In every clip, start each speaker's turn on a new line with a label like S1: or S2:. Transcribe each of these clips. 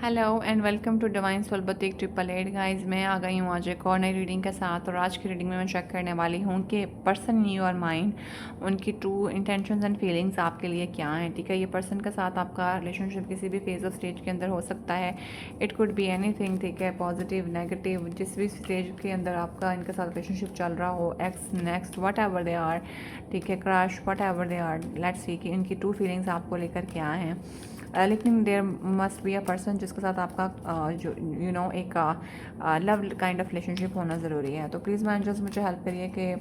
S1: Hello and welcome to divine soul boutique 888 guys. मैं आ गई हूँ आज एक और नई रीडिंग के साथ। और आज की रीडिंग में मैं चेक करने वाली हूँ कि पर्सन इन योर माइंड, उनकी ट्रू इंटेंशंस एंड फीलिंग्स आपके लिए क्या हैं। ठीक है, ये पर्सन के साथ आपका रिलेशनशिप किसी भी फेज ऑफ स्टेज के अंदर हो सकता है। It could be anything. ठीक है, पॉजिटिव नेगेटिव, जिस भी स्टेज के अंदर आपका इनके साथ रिलेशनशिप चल रहा हो, ex next whatever they are, ठीक है, crush whatever they are, let's see कि इनकी ट्रू फीलिंग्स आपको लेकर क्या हैं। लेकिन there must be a person जिसके साथ आपका जो एक लव काइंड ऑफ रिलेशनशिप होना ज़रूरी है। तो प्लीज़ मैं जस्ट मुझे हेल्प करिए कि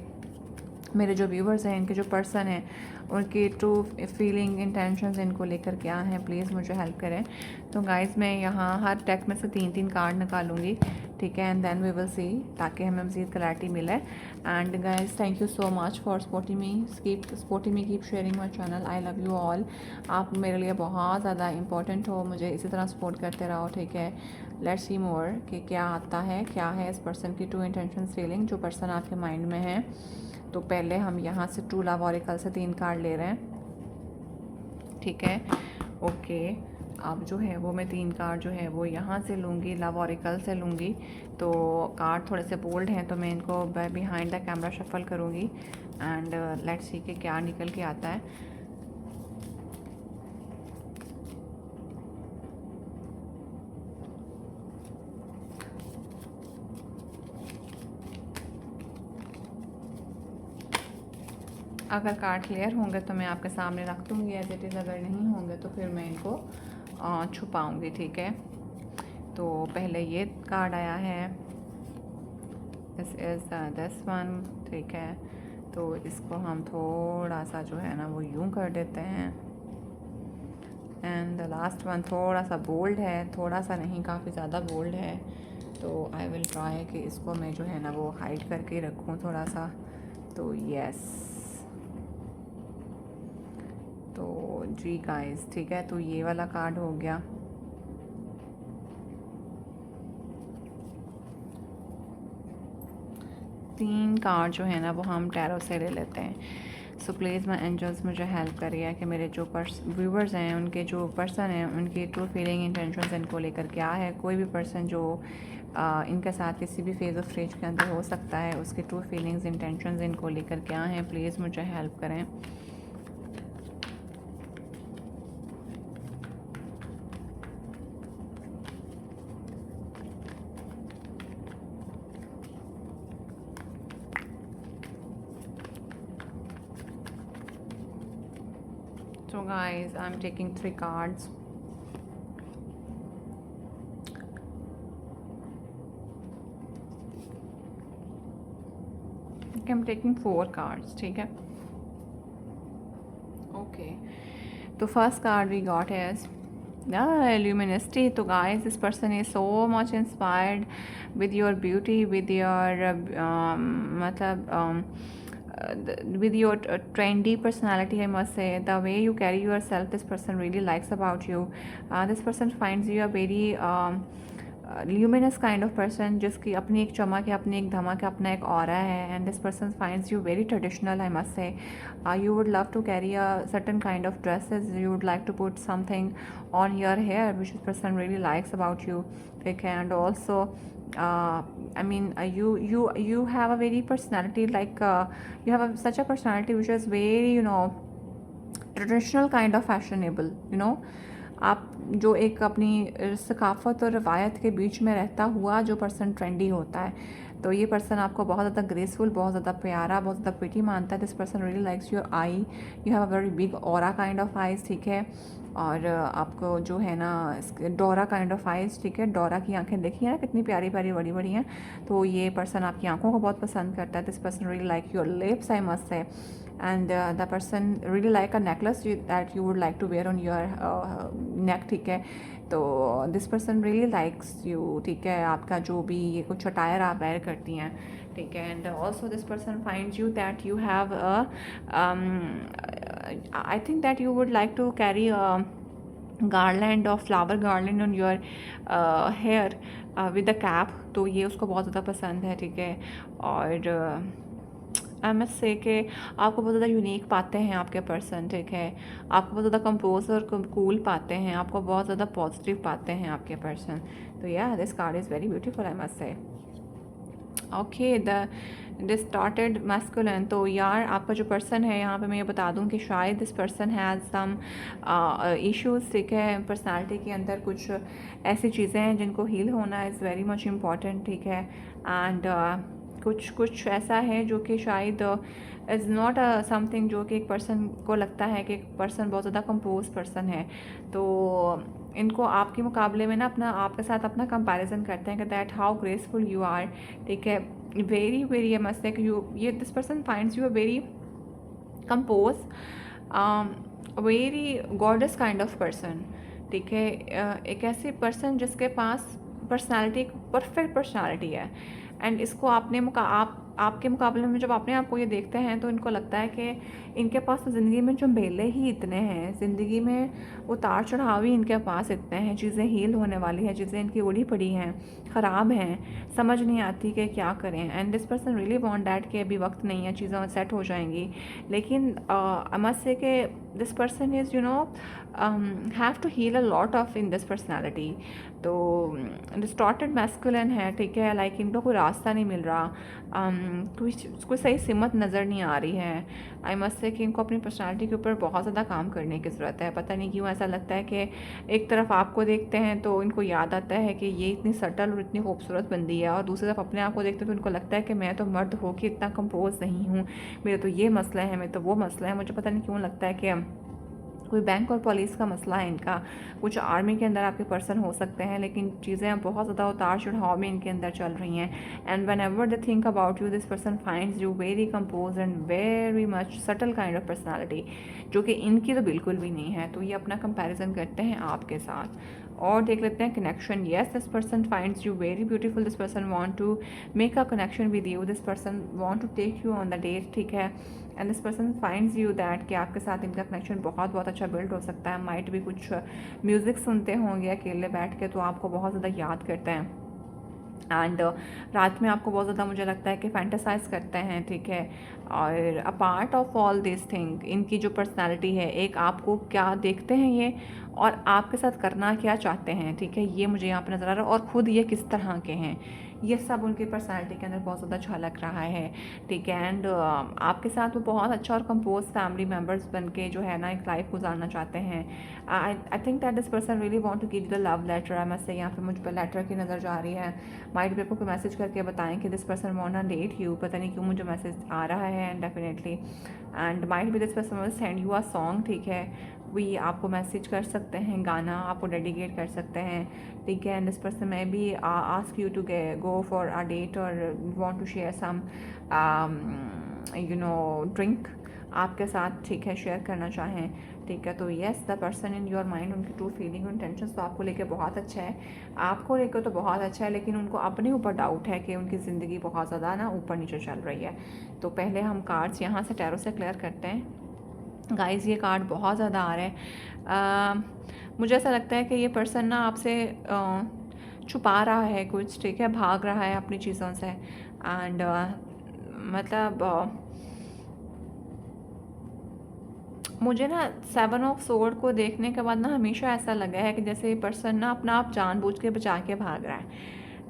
S1: मेरे जो व्यूवर्स हैं, इनके जो पर्सन हैं, उनकी ट्रू फीलिंग इंटेंशंस इनको लेकर क्या हैं, प्लीज़ मुझे हेल्प करें। तो गाइस मैं यहाँ हर टेक में से 3-3 कार्ड निकालूंगी, ठीक है, and then we will see, ताकि हमें मज़ीद क्लैरिटी मिले। And guys thank you so much for supporting me, keep sharing my channel. I love you all. आप मेरे लिए बहुत ज़्यादा इंपॉर्टेंट हो, मुझे इसी तरह सपोर्ट करते रहो, ठीक है। लेट्स सी मोर कि क्या आता है, क्या है इस पर्सन की ट्रू इंटेंशन फीलिंग, जो पर्सन आपके माइंड में है। तो पहले हम यहाँ से ट्रू लव ऑरेकल से 3 कार्ड ले रहे हैं, ठीक है। ओके, अब जो है वो मैं 3 कार्ड जो है वो यहाँ से लूँगी, लव ऑरेकल से लूँगी। तो कार्ड थोड़े से बोल्ड हैं, तो मैं इनको बिहाइंड द कैमरा शफल करूँगी एंड लेट्स सी कि क्या निकल के आता है। अगर कार्ड क्लियर होंगे तो मैं आपके सामने रख दूँगी एज इट इज़, अगर नहीं होंगे तो फिर मैं इनको छुपाऊँगी, ठीक है। तो पहले ये कार्ड आया है, दिस इज़ दिस वन, ठीक है। तो इसको हम थोड़ा सा जो है ना वो यूं कर देते हैं। एंड द लास्ट वन थोड़ा सा बोल्ड है, थोड़ा सा नहीं, काफ़ी ज़्यादा बोल्ड है। तो आई विल ट्राई कि इसको मैं जो है ना वो हाइड करके रखूँ थोड़ा सा। तो यस, तो जी गाइस, ठीक है, तो ये वाला कार्ड हो गया। तीन कार्ड जो है ना वो हम टैरो से ले लेते हैं। सो प्लीज़ माई एंजल्स मुझे हेल्प करिए कि मेरे जो व्यूवर्स हैं, उनके जो पर्सन हैं, उनकी ट्रू फीलिंग इंटेंशंस इनको लेकर क्या है। कोई भी पर्सन जो इनके साथ किसी भी फेज़ ऑफ स्टेज के अंदर हो सकता है, उसकी ट्रू फीलिंग्स इंटेंशंस इनको लेकर क्या हैं, प्लीज़ मुझे हेल्प करें। So guys, I'm taking 3 cards. Okay, I'm taking 4 cards, ठीक है। Okay, तो first card we got is luminosity. तो guys, this person is so much inspired with your beauty, with your मतलब with your trendy personality, I must say. The way you carry yourself, this person really likes about you. This person finds you a very luminous kind of person, जिसकी अपनी एक चमक है, अपनी एक धमक है, अपना एक ऑरा है। And this person finds you very traditional, I must say. You would love to carry a certain kind of dresses, you would like to put something on your hair which this person really likes about you, ठीक है। And also I mean, you have a very personality, like you have such a personality which is very, traditional kind of fashionable, आप जो एक अपनी सकाफ़त और रवायत के बीच में रहता हुआ जो पर्सन ट्रेंडी होता है, तो ये पर्सन आपको बहुत ज़्यादा ग्रेसफुल, बहुत ज़्यादा प्यारा, बहुत ज़्यादा प्रिटी मानता है। This person really likes your I, you have a very big aura kind of eyes, ठीक है। और आपको जो है ना डोरा काइंड ऑफ आइज़, ठीक है। डोरा की आंखें देखिए ना कितनी प्यारी प्यारी बड़ी बड़ी हैं। तो ये पर्सन आपकी आंखों को बहुत पसंद करता है। This person really like your lips, I must say. And the person really like a necklace that you would like to wear on your neck, ठीक है। तो this person really likes you, ठीक है, आपका जो भी ये कुछ अटायर आप वेयर करती हैं, ठीक है। And also this person finds you that you have I think that you would like to carry garland और flower garland on your hair with the cap. तो ये उसको बहुत ज़्यादा पसंद है, ठीक है। और आई मस्ट से कि आपको बहुत ज़्यादा यूनिक पाते हैं आपके पर्सन, ठीक है। आपको बहुत ज़्यादा कंपोज और कूल पाते हैं, आपको बहुत ज़्यादा पॉजिटिव पाते हैं आपके पर्सन। तो या this card is very beautiful, I must से। Okay, the distorted masculine. तो यार आपका जो पर्सन है, यहाँ पे मैं ये बता दूँ कि शायद this person has some issues, ठीक है। पर्सनालिटी के अंदर कुछ ऐसी चीज़ें हैं जिनको हील होना इज़ वेरी मच इम्पॉर्टेंट, ठीक है। एंड कुछ कुछ ऐसा है जो कि शायद इज़ नॉट समथिंग जो कि एक पर्सन को लगता है कि एक पर्सन बहुत ज़्यादा कंपोज पर्सन है, तो इनको आपके मुकाबले में ना अपना आपके साथ अपना कंपैरिजन करते हैं कि that how graceful you are, ठीक है। वेरी वेरी मस्ट है कि यू ये this person finds you a very compose, very goddess kind of person, ठीक है। एक ऐसे पर्सन जिसके पास पर्सनालिटी, परफेक्ट पर्सनालिटी है। एंड इसको आप आपके मुकाबले में जब अपने आप को ये देखते हैं तो इनको लगता है कि इनके पास तो ज़िंदगी में जो मेले ही इतने हैं, ज़िंदगी में उतार चढ़ाव ही इनके पास इतने हैं, चीज़ें हील होने वाली हैं, चीज़ें इनकी उड़ी पड़ी हैं, ख़राब हैं, समझ नहीं आती कि क्या करें। And this person really want that कि अभी वक्त नहीं है, चीज़ें सेट हो जाएंगी। लेकिन आई मस्ट से कि this person is have to heal a lot of in this personality. तो डिस्टॉर्टेड मैस्कुलिन है, ठीक है। लाइक इनको कोई रास्ता नहीं मिल रहा, कोई सही सिमत नज़र नहीं आ रही है। आई मस्ट से कि इनको अपनी पर्सनालिटी के ऊपर बहुत ज़्यादा काम करने की ज़रूरत है। पता नहीं क्यों ऐसा लगता है कि एक तरफ आपको देखते हैं तो इनको याद आता है कि ये इतनी सटल और इतनी खूबसूरत बंदी है, और दूसरी तरफ अपने आप को देखते हैं तो इनको लगता है कि मैं तो मर्द हो के इतना कंपोज नहीं हूँ, मेरे तो ये मसला है, मेरे तो वो मसला है। मुझे पता नहीं क्यों लगता है कि कोई बैंक और पुलिस का मसला है इनका, कुछ आर्मी के अंदर आपके पर्सन हो सकते हैं, लेकिन चीज़ें बहुत ज़्यादा उतार चढ़ाव में इनके अंदर चल रही हैं। And when ever they think about you, this person finds you very compose and very much subtle kind of personality, जो कि इनकी तो बिल्कुल भी नहीं है। तो ये अपना कंपैरिजन करते हैं आपके साथ। और देख लेते हैं connection. Yes, this person finds you very beautiful, this person want to make a connection with you, this person want to take you on the date, ठीक है। And this person finds you that कि आपके साथ इनका connection बहुत बहुत अच्छा build हो सकता है। माइट भी कुछ म्यूज़िक सुनते होंगे अकेले बैठ के, तो आपको बहुत ज़्यादा याद करते हैं। एंड रात में आपको बहुत ज़्यादा मुझे लगता है कि फैंटेसाइज करते हैं, ठीक है। और a part of all this thing, इनकी जो पर्सनालिटी है, एक आपको क्या देखते हैं ये, और आपके साथ करना क्या चाहते हैं, ठीक है, ये मुझे यहाँ पर नज़र आ रहा है। और ख़ुद ये किस तरह के हैं, ये सब उनकी पर्सनालिटी के अंदर बहुत ज़्यादा झलक रहा है, ठीक है। एंड आपके साथ वो बहुत अच्छा और कंपोज फैमिली मेम्बर्स बन के जो है ना एक लाइफ गुजारना चाहते हैं। I think that this person really want to give the love letter. I must say यहाँ पे मुझ पर लेटर की नज़र जा रही है। माइट पेपर को मैसेज करके बताएं कि this person want to date you. पता नहीं क्यों मुझे मैसेज आ रहा है, and definitely and might be this person will send you a song, ठीक है। वी आपको मैसेज कर सकते हैं, गाना आपको डेडिकेट कर सकते हैं, ठीक है। एंड दिस पर्सन में भी ask you to go for a date और want to share some drink आपके साथ, ठीक है, शेयर करना चाहें, ठीक है। तो yes, the person in your mind, उनकी ट्रू फीलिंग और इंटेंशंस तो आपको लेके बहुत अच्छा है, आपको लेकर तो बहुत अच्छा है, लेकिन उनको अपने ऊपर डाउट है कि उनकी ज़िंदगी बहुत ज़्यादा ना ऊपर नीचे चल रही है। तो पहले हम कार्ड्स यहाँ से टैरो से क्लियर करते हैं। गाइस, ये कार्ड बहुत ज़्यादा आ रहे हैं। मुझे ऐसा लगता है कि ये पर्सन ना आपसे छुपा रहा है कुछ, ठीक है, भाग रहा है अपनी चीज़ों से। एंड मतलब मुझे ना 7 ऑफ सोर्ड को देखने के बाद ना हमेशा ऐसा लगा है कि जैसे ये पर्सन ना अपना आप जानबूझ के बचा के भाग रहा है,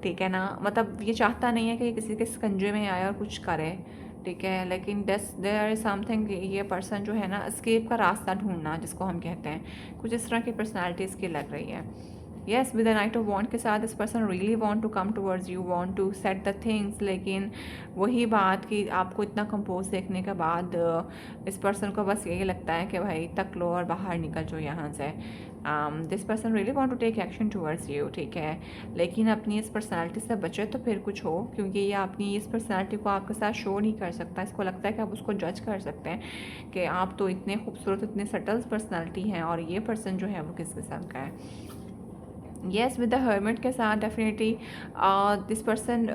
S1: ठीक है ना। मतलब ये चाहता नहीं है कि ये किसी के शिकंजे में आए और कुछ करे, ठीक है। लेकिन देयर इज़ समथिंग, ये पर्सन जो है ना एस्केप का रास्ता ढूंढना जिसको हम कहते हैं, कुछ इस तरह की पर्सनैलिटी इसकी लग रही है। Yes, with the night of want के साथ this person really want to come towards you, want to set the things. लेकिन वही बात कि आपको इतना कंपोज देखने के बाद इस पर्सन को बस यही लगता है कि भाई तक लो और बाहर निकल जाओ यहाँ से। This person really want to take action towards you, ठीक है। लेकिन अपनी इस पर्सनैलिटी से बचे तो फिर कुछ हो, क्योंकि ये अपनी इस पर्सनैलिटी को आपके साथ शो नहीं कर सकता। इसको लगता है कि आप उसको जज कर सकते हैं कि आप तो इतने खूबसूरत, इतने सटल पर्सनैलिटी हैं, और ये पर्सन जो है वो किस किस्म का है। येस, विद द हर्मिट के साथ डेफिनेटली दिस पर्सन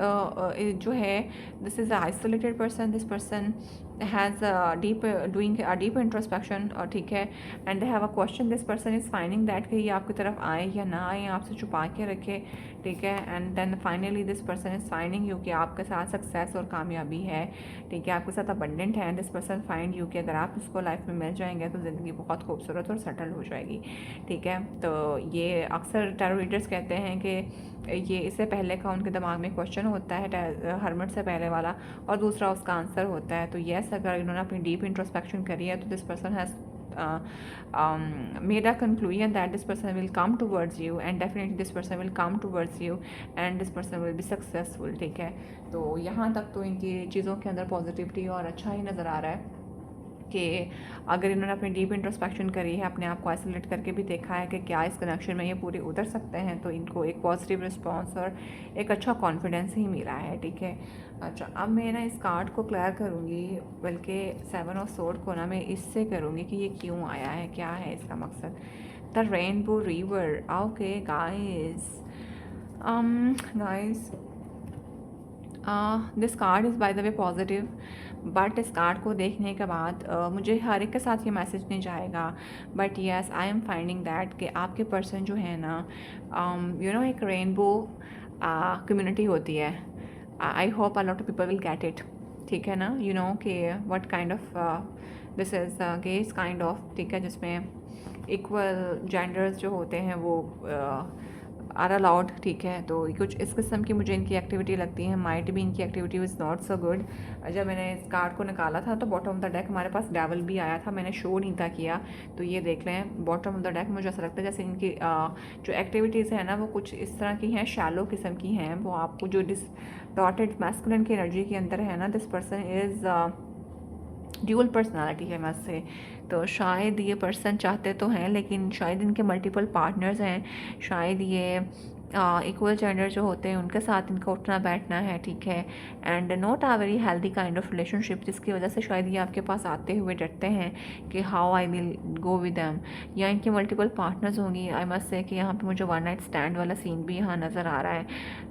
S1: जो है, this is a isolated person. This person has a deep doing a deep introspection, और ठीक है, and they have a question, this person is finding that कि ये आपकी तरफ आए या ना आए, आपसे छुपा के रखे, ठीक है, and then finally this person is finding you कि आपके साथ सक्सेस और कामयाबी है, ठीक है, आपके साथ अबंडेंट है, दिस पर्सन फाइंड यू कि अगर आप इसको लाइफ में मिल जाएंगे तो ज़िंदगी बहुत खूबसूरत और सेटल हो जाएगी, ठीक है। तो ये अक्सर टैरो रीडर्स कहते हैं कि ये इससे पहले का उनके दिमाग में क्वेश्चन होता है हरमट से पहले वाला, और दूसरा उसका आंसर होता है। तो येस, अगर इन्होंने अपनी डीप इंट्रोस्पेक्शन करी है तो this person has made a conclusion that this person will come towards you, and definitely this person will come towards you and this person will be successful, ठीक है। तो यहाँ तक तो इनकी चीज़ों के अंदर पॉजिटिविटी और अच्छा ही नज़र आ रहा है कि अगर इन्होंने अपनी डीप इंट्रोस्पेक्शन करी है, अपने आप को आइसोलेट करके भी देखा है कि क्या इस कनेक्शन में ये पूरे उतर सकते हैं, तो इनको एक पॉजिटिव रिस्पांस और एक अच्छा कॉन्फिडेंस ही मिला है, ठीक है। अच्छा, अब मैं ना इस कार्ड को क्लियर करूँगी, बल्कि 7 ऑफ सोर्ड को ना मैं इससे करूँगी कि ये क्यों आया है, क्या है इसका मकसद। The rainbow river, okay guys, guys this card is by the way positive, but इस कार्ड को देखने के बाद मुझे हर एक के साथ ये मैसेज नहीं जाएगा, but yes I am finding that कि आपके पर्सन जो है ना, यू नो, एक रेनबो कम्युनिटी होती है, I hope a lot of people will get it, ठीक है ना, यू नो कि what kind of this is guess kind of, ठीक है, जिसमें इक्वल जेंडर्स जो होते हैं वो आर अलाउड, ठीक है। तो कुछ इस किस्म की मुझे इनकी एक्टिविटी लगती है, माइट भी इनकी activity is not so good. जब मैंने इस कार्ड को निकाला था तो बॉटम ऑफ द डेक हमारे पास डेवल भी आया था, मैंने शो नहीं था किया, तो ये देख लें बॉटम ऑफ द डेक। मुझे ऐसा लगता है जैसे इनकी जो एक्टिविटीज़ है ना वो कुछ इस तरह की हैं, शैलो किस्म की हैं। वो आपको जो डिस्टॉर्टेड मैस्कुलिन की एनर्जी के अंदर है ना, this person is dual personality है मत से। तो शायद ये पर्सन चाहते तो हैं, लेकिन शायद इनके मल्टीपल पार्टनर्स हैं, शायद ये इक्वल जेंडर जो होते हैं उनके साथ इनका उठना बैठना है, ठीक है, and not a very healthy kind of relationship, जिसकी वजह से शायद ये आपके पास आते हुए डरते हैं कि how I will go with them, या इनकी मल्टीपल पार्टनर्स होंगी। आई मस्ट से कि यहाँ पे मुझे वन नाइट स्टैंड वाला सीन भी यहाँ नज़र आ रहा है,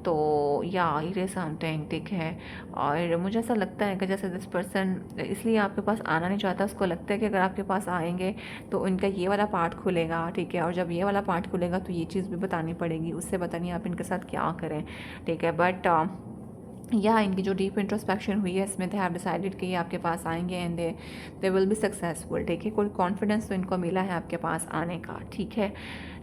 S1: तो या इट इज़ समथिंग, ठीक है। और मुझे ऐसा लगता है कि जैसे दिस पर्सन इसलिए आपके पास आना नहीं चाहता, उसको लगता है कि अगर आपके पास आएंगे तो इनका ये वाला पार्ट खुलेगा, ठीक है, और जब ये वाला पार्ट खुलेगा तो ये चीज़ भी बतानी पड़ेगी, उससे पता नहीं आप इनके साथ क्या करें, ठीक है। बट या इनकी जो डीप इंट्रोस्पेक्शन हुई है इसमें दे हैव डिसाइडेड कि ये आपके पास आएंगे and they will be successful, ठीक है। कोई कॉन्फिडेंस तो इनको मिला है आपके पास आने का, ठीक है।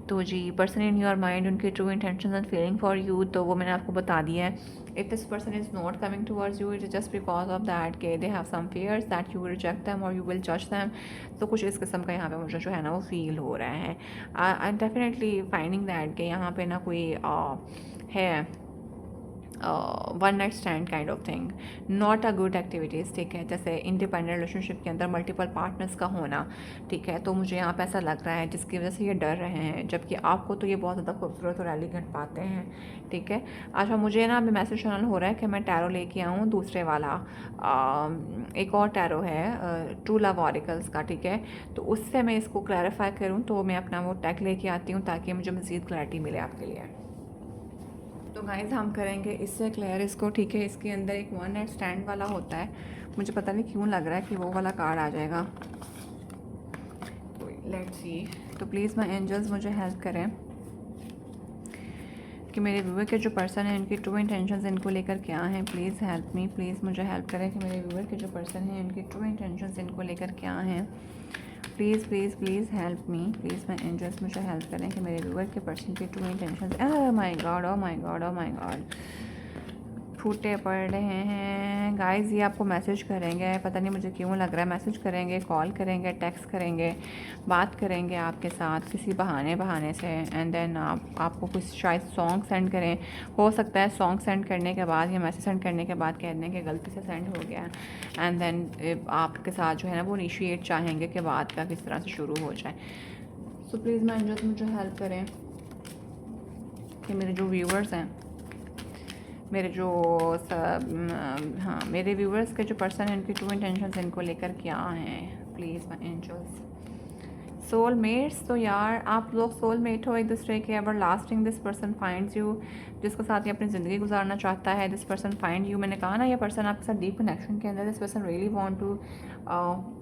S1: तो जी, पर्सन इन योर माइंड, उनके true intention and feeling for you, तो वो मैंने आपको बता दिया है। If this person is not coming towards you, it is just because of that के they have some fears that you will reject them और यू विल जज दैम। तो कुछ इस किस्म का यहाँ पे मुझे जो है ना वो फील हो रहा है। I am definitely finding that कि यहाँ पे ना कोई है one night stand kind of thing, not a good activities, ठीक है। जैसे इंडिपेंडेंट रिलेशनशिप के अंदर मल्टीपल पार्टनर्स का होना, ठीक है, तो मुझे यहाँ पे ऐसा लग रहा है जिसकी वजह से ये डर रहे हैं, जबकि आपको तो ये बहुत ज़्यादा खूबसूरत और एलिगेंट पाते हैं, ठीक है। अच्छा, मुझे ना अभी मैसेज चैनल हो रहा है कि मैं टैरो लेके आऊँ दूसरे वाला, एक और टैरो है ट्रू लव ऑरिकल्स का, ठीक है, तो उससे मैं इसको क्लैरिफाई करूँ, तो मैं अपना वो टैग लेके आती हूँ ताकि मुझे मज़ीद क्लैरिटी मिले आपके लिए। तो गाइस हम करेंगे इससे क्लियर इसको, ठीक है। इसके अंदर एक वन नाइट स्टैंड वाला होता है, मुझे पता नहीं क्यों लग रहा है कि वो वाला कार्ड आ जाएगा, तो लेट्स सी। तो प्लीज़ माय एंजल्स मुझे हेल्प करें कि मेरे व्यूअर के जो पर्सन है उनकी ट्रू इंटेंशंस इनको लेकर क्या हैं। प्लीज़ हेल्प मी, प्लीज़ मुझे हेल्प करें कि मेरे व्यूअर के जो पर्सन हैं उनकी ट्रू इंटेंशंस इनको लेकर क्या हैं। Please please please help me, please my angels मुझे हेल्प करें कि मेरे व्यूअर के पर्सन की true intentions. Oh my God, oh my God, oh my God, फूटे पड़ रहे हैं गाइस। ये आपको मैसेज करेंगे, पता नहीं मुझे क्यों लग रहा है मैसेज करेंगे, कॉल करेंगे, टेक्स्ट करेंगे, बात करेंगे आपके साथ किसी बहाने से, एंड देन आपको कुछ शायद सॉन्ग सेंड करें। हो सकता है सॉन्ग सेंड करने के बाद या मैसेज सेंड करने के बाद कह दें कि गलती से सेंड हो गया, एंड देन आपके साथ जो है ना वो इनिशिएट चाहेंगे कि बात का किस तरह से शुरू हो जाए। सो प्लीज़ माय एंजल्स मुझे हेल्प करें कि मेरे जो व्यूवर्स हैं, मेरे जो हाँ मेरे व्यूवर्स के जो पर्सन हैं उनकी ट्रू इंटेंशंस इनको लेकर क्या हैं। प्लीज़ माय एंजल्स सोलमेट्स तो यार आप लोग सोलमेट हो एक दूसरे के, ever lasting, this person finds you, जिसके साथ ये अपनी ज़िंदगी गुजारना चाहता है, दिस पर्सन फाइंड यू। मैंने कहा ना ये पर्सन आपके साथ डीप कनेक्शन के अंदर, this person really want to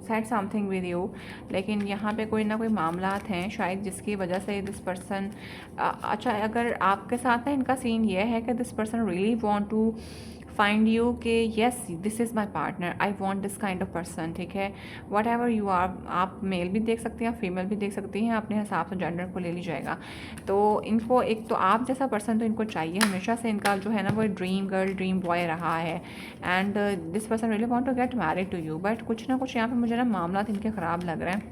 S1: set something with you. लेकिन यहाँ पे कोई ना कोई मामलात हैं शायद जिसकी वजह से दिस पर्सन अच्छा, अगर आपके साथ ना इनका सीन ये है कि this person really want to find you कि yes this is my partner, I want this kind of person, ठीक है। वट एवर यू आर, आप मेल भी देख सकती हैं, फीमेल भी देख सकती हैं, अपने हिसाब से जेंडर को ले लीजिएगा। तो इनको एक तो आप जैसा पर्सन तो इनको चाहिए हमेशा से, इनका जो है ना वो ड्रीम गर्ल ड्रीम बॉय रहा है। And this person really want to get married to you, but कुछ ना कुछ यहाँ पर मुझे ना मामला इनके ख़राब लग रहे हैं।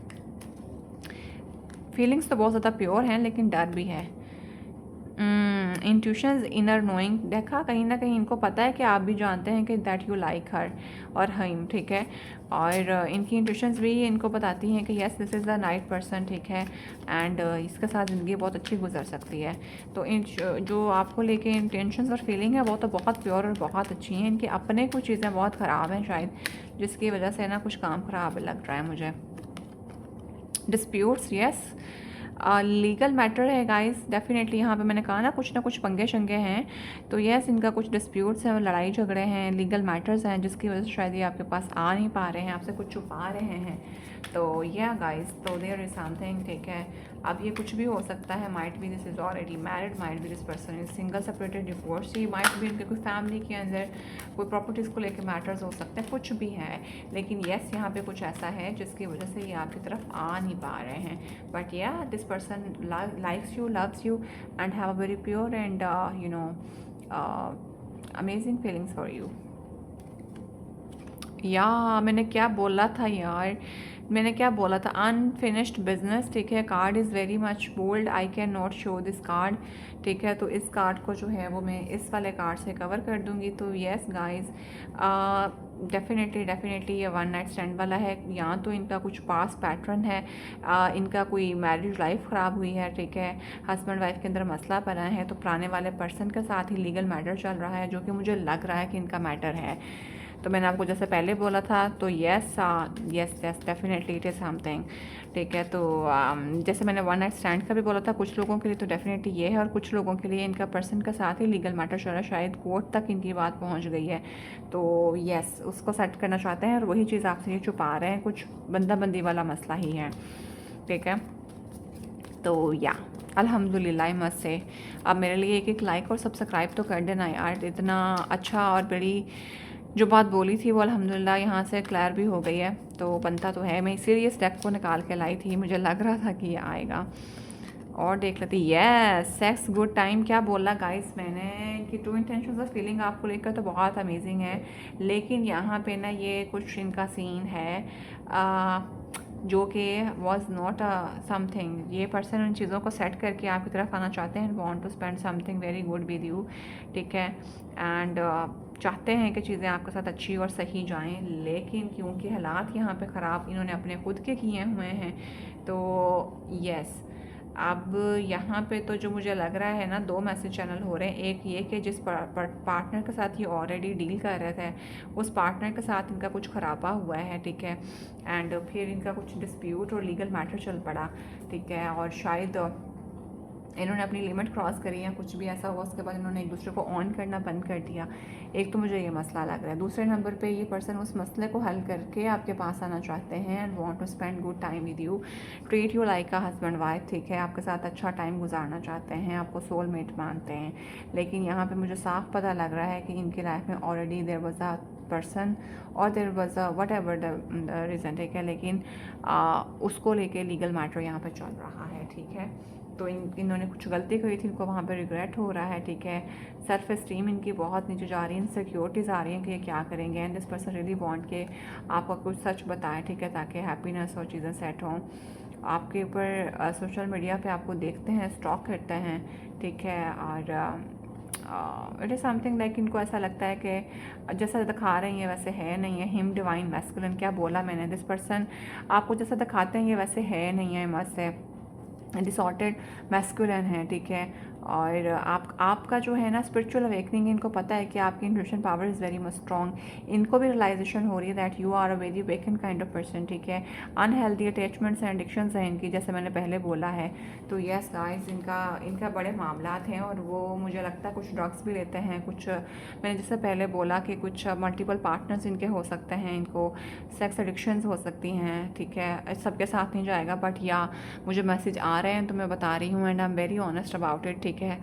S1: फीलिंग्स तो बहुत ज़्यादा प्योर हैं लेकिन डर भी है। इंट्यूशंस, इनर नोइंग, देखा कहीं ना कहीं इनको पता है कि आप भी जानते हैं कि दैट यू लाइक हर और हिम, ठीक है। और इनकी इंट्यूशंस भी इनको बताती हैं कि yes this is the right person, ठीक है। एंड इसके साथ ज़िंदगी बहुत अच्छी गुजर सकती है। तो इन जो आपको लेके इंटेंशंस और फीलिंग है वो तो बहुत प्योर और बहुत अच्छी हैं। इनके अपने कुछ चीज़ें बहुत ख़राब हैं शायद, जिसकी वजह से ना कुछ काम ख़राब लग रहा है मुझे। डिस्प्यूट्स, यस, लीगल मैटर है गाइस, डेफिनेटली यहाँ पे मैंने कहा ना कुछ पंगे शंगे हैं। तो यस इनका कुछ डिस्प्यूट्स हैं, लड़ाई झगड़े हैं, लीगल मैटर्स हैं, जिसकी वजह से शायद ये आपके पास आ नहीं पा रहे हैं, आपसे कुछ छुपा रहे हैं। तो या गाइस, तो देयर इज समथिंग, ठीक है। अब ये कुछ भी हो सकता है, might be this is already married, might be this person is single, separated, divorcee, might be इनके कोई फैमिली के अंदर कोई प्रॉपर्टीज़ को लेकर मैटर्स हो सकते हैं, कुछ भी है। लेकिन येस यहाँ पे कुछ ऐसा है जिसकी वजह से ये आपकी तरफ आ नहीं पा रहे हैं। बट या this person likes you, loves you and have a very pure and amazing feelings for you। या मैंने क्या बोला था यार, मैंने क्या बोला था, अनफिनिश्ड बिजनेस, ठीक है। Card is very much bold, I can not show this card, ठीक है। तो इस कार्ड को जो है वो मैं इस वाले कार्ड से कवर कर दूंगी। तो येस गाइस, डेफिनेटली ये वन नाइट स्टैंड वाला है। या तो इनका कुछ पास पैटर्न है, इनका कोई मैरिज लाइफ ख़राब हुई है, ठीक है, हस्बैंड वाइफ के अंदर मसला बना है, तो पुराने वाले पर्सन के साथ ही लीगल मैटर चल रहा है, जो कि मुझे लग रहा है कि इनका मैटर है। तो मैंने आपको जैसे पहले बोला था, तो yes definitely it is something, ठीक है। तो जैसे मैंने वन नाइट स्टैंड का भी बोला था, कुछ लोगों के लिए तो डेफिनेटली ये है, और कुछ लोगों के लिए इनका पर्सन के साथ ही लीगल मैटर चल रहा है, शायद कोर्ट तक इनकी बात पहुंच गई है। तो यस उसको सेट करना चाहते हैं, और वही चीज़ आपसे ये छुपा रहे हैं, कुछ बंदा बंदी वाला मसला ही है, ठीक है। तो या अल्हम्दुलिल्लाह मस्त से अब मेरे लिए एक लाइक और सब्सक्राइब तो कर देना यार, इतना अच्छा और बड़ी जो बात बोली थी वो अल्हम्दुलिल्लाह यहाँ से क्लियर भी हो गई है। तो बनता तो है, मैं इसीलिए इस डेक को निकाल के लाई थी, मुझे लग रहा था कि ये आएगा। और देख लेती, यस सेक्स गुड टाइम, क्या बोला गाइस मैंने कि ट्रू इंटेंशंस ऑफ फीलिंग आपको लेकर तो बहुत अमेजिंग है। लेकिन यहाँ पे ना ये कुछ इनका सीन है जो कि वॉज नॉट समथिंग, ये पर्सन उन चीज़ों को सेट करके आपकी तरफ आना चाहते हैं, want to spend something very good with you, ठीक है। एंड चाहते हैं कि चीज़ें आपके साथ अच्छी और सही जाएं, लेकिन क्योंकि हालात यहाँ पे ख़राब इन्होंने अपने खुद के किए हुए हैं, तो यस अब यहाँ पे तो जो मुझे लग रहा है ना, दो मैसेज चैनल हो रहे हैं। एक ये कि जिस पार्टनर के साथ ये ऑलरेडी डील कर रहे थे, उस पार्टनर के साथ इनका कुछ खराबा हुआ है, ठीक है। एंड फिर इनका कुछ डिस्प्यूट और लीगल मैटर चल पड़ा, ठीक है। और शायद इन्होंने अपनी लिमिट क्रॉस करी है, कुछ भी ऐसा हुआ, उसके बाद इन्होंने एक दूसरे को ऑन करना बंद कर दिया। एक तो मुझे ये मसला लग रहा है। दूसरे नंबर पे ये पर्सन उस मसले को हल करके आपके पास आना चाहते हैं and want to spend good time with you, treat you like a husband wife, ठीक है। आपके साथ अच्छा टाइम गुजारना चाहते हैं, आपको सोलमेट मानते हैं। लेकिन यहाँ पर मुझे साफ पता लग रहा है कि इनकी लाइफ में already there was a person और there was a whatever the reason, ठीक है। लेकिन उसको लेके लीगल मैटर यहाँ पर चल रहा है, ठीक है। तो इन्होंने कुछ गलती करी थी, इनको वहाँ पे रिग्रेट हो रहा है, ठीक है। सेल्फ एस्टीम इनकी बहुत नीचे जा रही है, इनसिक्योरिटीज़ आ रही हैं कि ये क्या करेंगे। And this person really want के आपको कुछ सच बताएं, ठीक है, ताकि हैप्पीनेस और चीज़ें सेट हों। आपके ऊपर सोशल मीडिया पे आपको देखते हैं, स्टॉक करते हैं, ठीक है। और इट इज़ समथिंग लाइक इनको ऐसा लगता है कि जैसा दिखा रही हैं वैसे है नहीं है। हिम डिवाइन मैस्कुलिन, क्या बोला मैंने, दिस पर्सन आपको जैसा दिखाते हैं ये वैसे है नहीं है, मस्त है, डिसऑर्डर्ड मैस्कुलिन है, ठीक है। और आपका जो है ना स्पिरिचुअल अवेकनिंग, इनको पता है कि आपकी intuition power is very much strong. इनको भी रियलाइजेशन हो रही है that you are a very weaken kind of person, ठीक है। अनहेल्दी अटैचमेंट्स एंड एडिक्शंस हैं इनकी, जैसे मैंने पहले बोला है। तो यस गाइस, इनका बड़े मामलात हैं, और वो मुझे लगता है कुछ ड्रग्स भी लेते हैं, कुछ मैंने जैसे पहले बोला कि कुछ मल्टीपल पार्टनर्स इनके हो सकते हैं, इनको सेक्स एडिक्शंस हो सकती हैं, ठीक है। सबके साथ नहीं जाएगा, बट या मुझे मैसेज आ रहे हैं तो मैं बता रही हूँ, and I am very honest about it, ठीक है।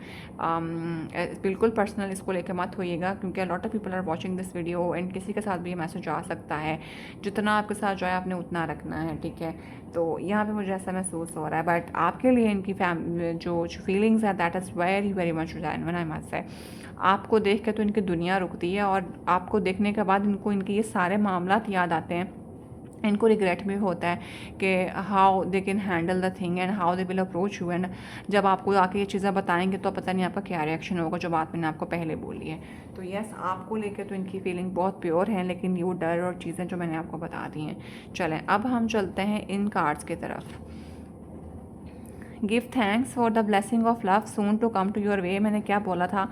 S1: बिल्कुल पर्सनल इसको लेकर मत होइएगा, क्योंकि lot of people are watching this video, एंड किसी के साथ भी ये मैसेज आ सकता है। जितना आपके साथ जो है आपने उतना रखना है, ठीक है। तो यहाँ पे मुझे ऐसा महसूस हो रहा है, बट आपके लिए इनकी जो फीलिंग्स है that is very very much genuine, I must से। आपको देख के तो इनकी दुनिया रुकती है, और आपको देखने के बाद इनको इनके ये सारे मामलात याद आते हैं। इनको रिग्रेट भी होता है कि how they can handle the thing and how they will approach you, and जब आपको आके ये चीज़ें बताएंगे तो पता नहीं आपका क्या रिएक्शन होगा, जो बात मैंने आपको पहले बोली है। तो यस, आपको लेकर तो इनकी फीलिंग बहुत प्योर है, लेकिन ये वो डर और चीज़ें जो मैंने आपको बता दी हैं। चलें, अब हम चलते हैं इन कार्ड्स की तरफ। Give thanks for the blessing of love soon to come to your way. मैंने क्या बोला था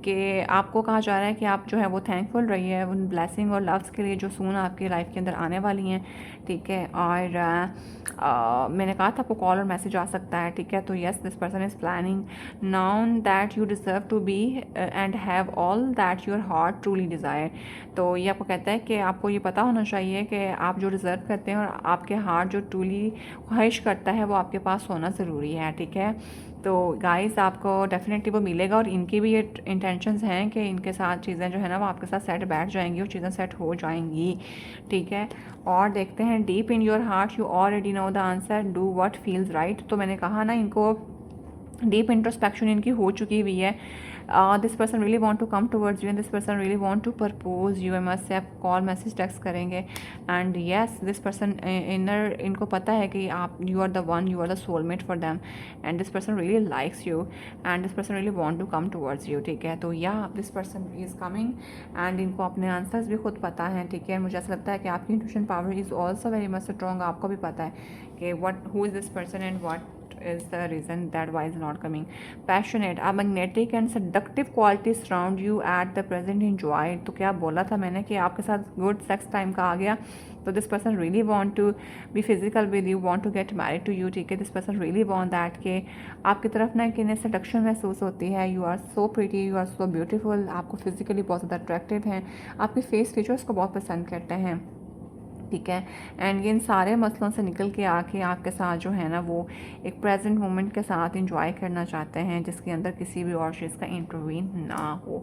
S1: कि आपको कहा जा रहा है कि आप जो है वो थैंकफुल रहिए उन ब्लेसिंग और लव्स के लिए जो सून आपकी लाइफ के अंदर आने वाली हैं, ठीक है। और मैंने कहा था आपको कॉल और मैसेज आ सकता है, ठीक है। तो yes, this person is planning known that you deserve to be and have all that your heart truly desire. तो ये आपको कहता है कि आपको ये पता होना चाहिए कि आप जो डिज़र्व करते हैं और आपके हार्ट जो ट्रूली ख्वाहिश करता है वो आपके पास होना ज़रूरी है, ठीक है। तो गाइस, आपको डेफिनेटली वो मिलेगा, और इनकी भी ये इंटेंशंस हैं कि इनके साथ चीज़ें जो है ना वो आपके साथ सेट बैठ जाएंगी और चीज़ें सेट हो जाएंगी, ठीक है। और देखते हैं, deep in your heart you already know the answer, do what feels right. तो मैंने कहा ना, इनको डीप इंट्रोस्पेक्शन इनकी हो चुकी हुई है। This person really want to come towards you, and this person really want to propose you. Must say आप कॉल मैसेज टेक्स्ट करेंगे, and yes, this person inner, इनको पता है कि आप you are the one, you are the soulmate for them, and this person really likes you, and this person really want to come towards you, ठीक है। तो या this person is coming, and इनको अपने आंसर्स भी खुद पता है, ठीक है। मुझे ऐसा लगता है कि आपकी intuition power is also very much strong. आपको भी पता है कि what who is this person and what is the reason that why is not coming. Passionate, a magnetic and seductive qualities surround you at the present. Enjoy. तो क्या बोला था मैंने कि आपके साथ गुड सेक्स टाइम का आ गया। तो this person really want to be physical with you, want to get married to you, ठीक है। This person really want that कि आपकी तरफ ना कि सेडक्शन महसूस होती है। You are so pretty, you are so beautiful, आपको फिजिकली बहुत ज़्यादा अट्रैक्टिव हैं, आपके फेस फीचर्स को बहुत पसंद करते हैं, ठीक है। एंड इन सारे मसलों से निकल के आके आपके साथ जो है ना वो एक प्रेजेंट मोमेंट के साथ इंजॉय करना चाहते हैं, जिसके अंदर किसी भी और चीज़ का इंटरवीन ना हो।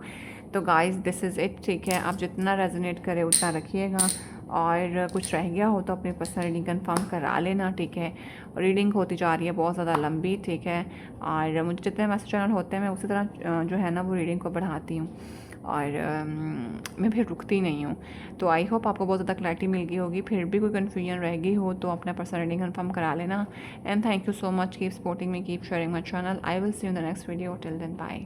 S1: तो गाइस, दिस इज़ इट, ठीक है। आप जितना रेजोनेट करे उतना रखिएगा, और कुछ रह गया हो तो अपनी पर्सनल रीडिंग कंफर्म करा लेना, ठीक है। रीडिंग होती जा रही है बहुत ज़्यादा लंबी, ठीक है। और मुझे जितने मैसेज चैनल होते हैं मैं उसी तरह जो है ना वो रीडिंग को बढ़ाती हूँ, और मैं फिर रुकती नहीं हूँ। तो आई होप आपको बहुत ज़्यादा क्लैरिटी मिल गई होगी। फिर भी कोई कन्फ्यूजन रह गई हो तो अपना पर्सनल रीडिंग कंफर्म करा लेना। And thank you so much, keep supporting me, keep sharing my channel. I will see you in the next video, till then bye.